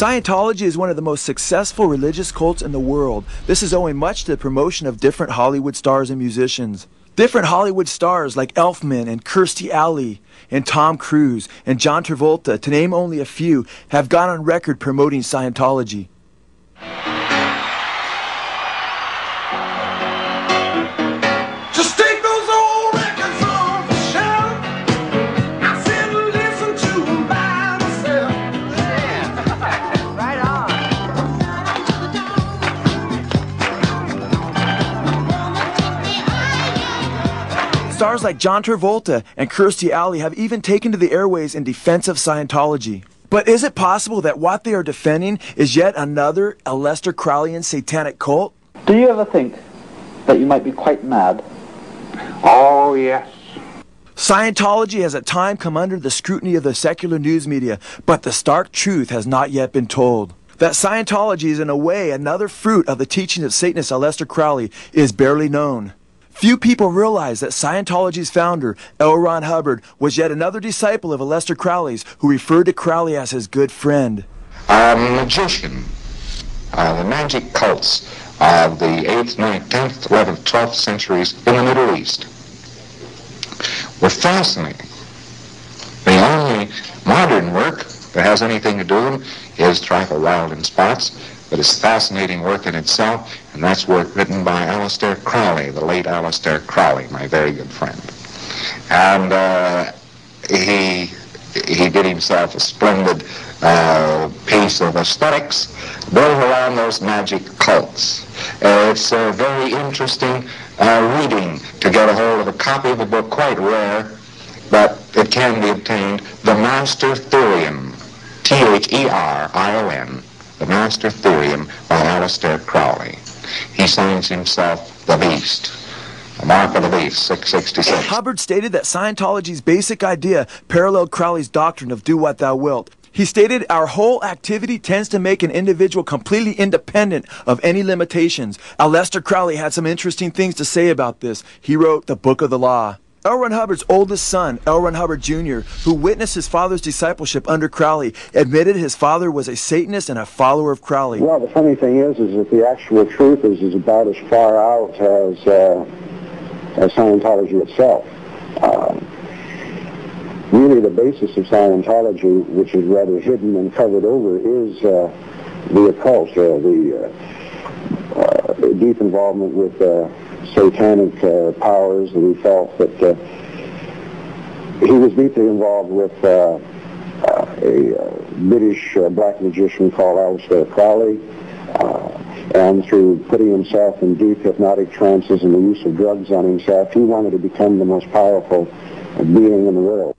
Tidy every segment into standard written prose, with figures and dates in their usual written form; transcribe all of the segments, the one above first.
Scientology is one of the most successful religious cults in the world. This is owing much to the promotion of different Hollywood stars and musicians. Different Hollywood stars like Elfman and Kirstie Alley and Tom Cruise and John Travolta, to name only a few, have gone on record promoting Scientology. Just take those old records off the shelf. I sit and listen to them by myself. Yeah. Right on. Stars like John Travolta and Kirstie Alley have even taken to the airways in defense of Scientology. But is it possible that what they are defending is yet another Aleister Crowleyan satanic cult? Do you ever think that you might be quite mad? Oh, yes. Scientology has at times come under the scrutiny of the secular news media, but the stark truth has not yet been told. That Scientology is in a way another fruit of the teachings of Satanist Aleister Crowley is barely known. Few people realize that Scientology's founder, L. Ron Hubbard, was yet another disciple of Aleister Crowley's, who referred to Crowley as his good friend. Magician. The magic cults of the 8th, 9th, 10th, 11th, 12th centuries in the Middle East were fascinating. The only modern work that has anything to do with them is Trifle Wild in Spots, but it's fascinating work in itself, and that's work written by Aleister Crowley, the late Aleister Crowley, my very good friend. And he did himself a splendid piece of aesthetics built around those magic cults. It's very interesting reading to get a hold of a copy of the book, quite rare, but it can be obtained, The Master Therion, Therion, The Master Therion by Aleister Crowley. He signs himself The Beast, the mark of the beast, 666. Hubbard stated that Scientology's basic idea paralleled Crowley's doctrine of do what thou wilt. He stated, our whole activity tends to make an individual completely independent of any limitations. Aleister Crowley had some interesting things to say about this. He wrote the Book of the Law. L. Ron Hubbard's oldest son, L. Ron Hubbard Jr., who witnessed his father's discipleship under Crowley, admitted his father was a Satanist and a follower of Crowley. Well, the funny thing is that the actual truth is about as far out as Scientology itself. Really, the basis of Scientology, which is rather hidden and covered over, is the occult, the deep involvement with satanic powers. We felt that he was deeply involved with a British black magician called Aleister Crowley, and through putting himself in deep hypnotic trances and the use of drugs on himself, he wanted to become the most powerful being in the world.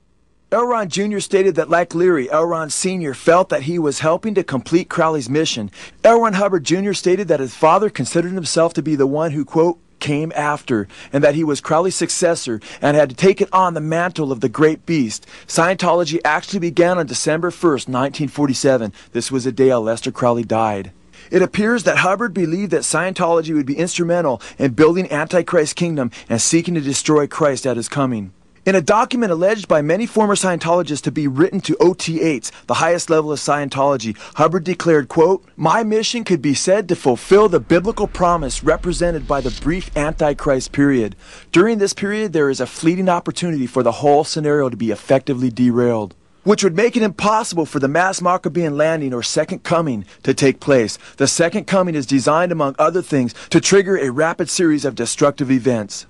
L. Ron Jr. stated that, like Leary, L. Ron Sr. felt that he was helping to complete Crowley's mission. L. Ron Hubbard Jr. stated that his father considered himself to be the one who, quote, came after, and that he was Crowley's successor and had taken on the mantle of the great beast. Scientology actually began on December 1st, 1947. This was the day Aleister Crowley died. It appears that Hubbard believed that Scientology would be instrumental in building Antichrist's kingdom and seeking to destroy Christ at his coming. In a document alleged by many former Scientologists to be written to OT8s, the highest level of Scientology, Hubbard declared, quote, my mission could be said to fulfill the biblical promise represented by the brief Antichrist period. During this period, there is a fleeting opportunity for the whole scenario to be effectively derailed, which would make it impossible for the mass Maccabean landing or second coming to take place. The second coming is designed, among other things, to trigger a rapid series of destructive events.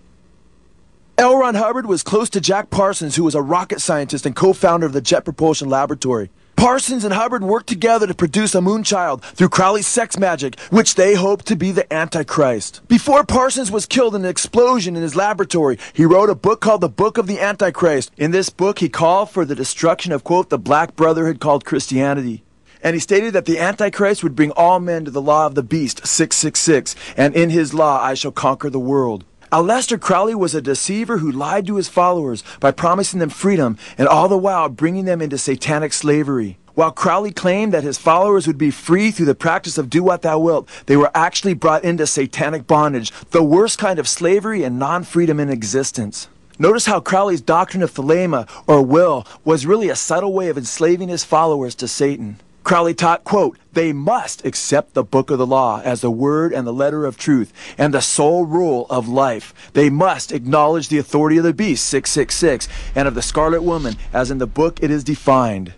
L. Ron Hubbard was close to Jack Parsons, who was a rocket scientist and co-founder of the Jet Propulsion Laboratory. Parsons and Hubbard worked together to produce a moonchild through Crowley's sex magic, which they hoped to be the Antichrist. Before Parsons was killed in an explosion in his laboratory, he wrote a book called The Book of the Antichrist. In this book, he called for the destruction of, quote, the Black Brotherhood called Christianity. And he stated that the Antichrist would bring all men to the law of the beast, 666, and in his law I shall conquer the world. Aleister Crowley was a deceiver who lied to his followers by promising them freedom and all the while bringing them into satanic slavery. While Crowley claimed that his followers would be free through the practice of do what thou wilt, they were actually brought into satanic bondage, the worst kind of slavery and non-freedom in existence. Notice how Crowley's doctrine of thelema, or will, was really a subtle way of enslaving his followers to Satan. Crowley taught, quote, they must accept the book of the law as the word and the letter of truth and the sole rule of life. They must acknowledge the authority of the beast, 666, and of the scarlet woman as in the book it is defined.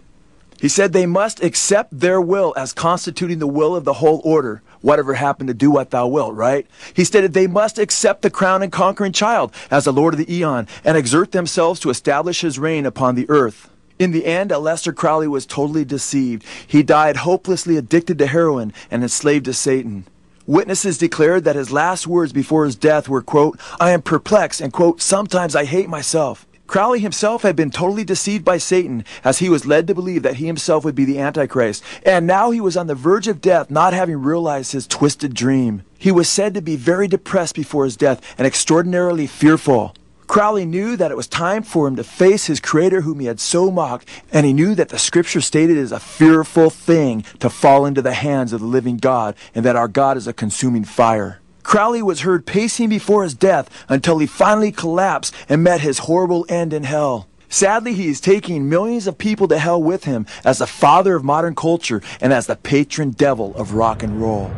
He said they must accept their will as constituting the will of the whole order. Whatever happened to do what thou wilt, right? He stated they must accept the crown and conquering child as the Lord of the eon and exert themselves to establish his reign upon the earth. In the end, Aleister Crowley was totally deceived. He died hopelessly addicted to heroin and enslaved to Satan. Witnesses declared that his last words before his death were, quote, I am perplexed and, quote, sometimes I hate myself. Crowley himself had been totally deceived by Satan as he was led to believe that he himself would be the Antichrist. And now he was on the verge of death, not having realized his twisted dream. He was said to be very depressed before his death and extraordinarily fearful. Crowley knew that it was time for him to face his Creator whom he had so mocked, and he knew that the Scripture stated it is a fearful thing to fall into the hands of the living God, and that our God is a consuming fire. Crowley was heard pacing before his death until he finally collapsed and met his horrible end in hell. Sadly, he is taking millions of people to hell with him as the father of modern culture and as the patron devil of rock and roll.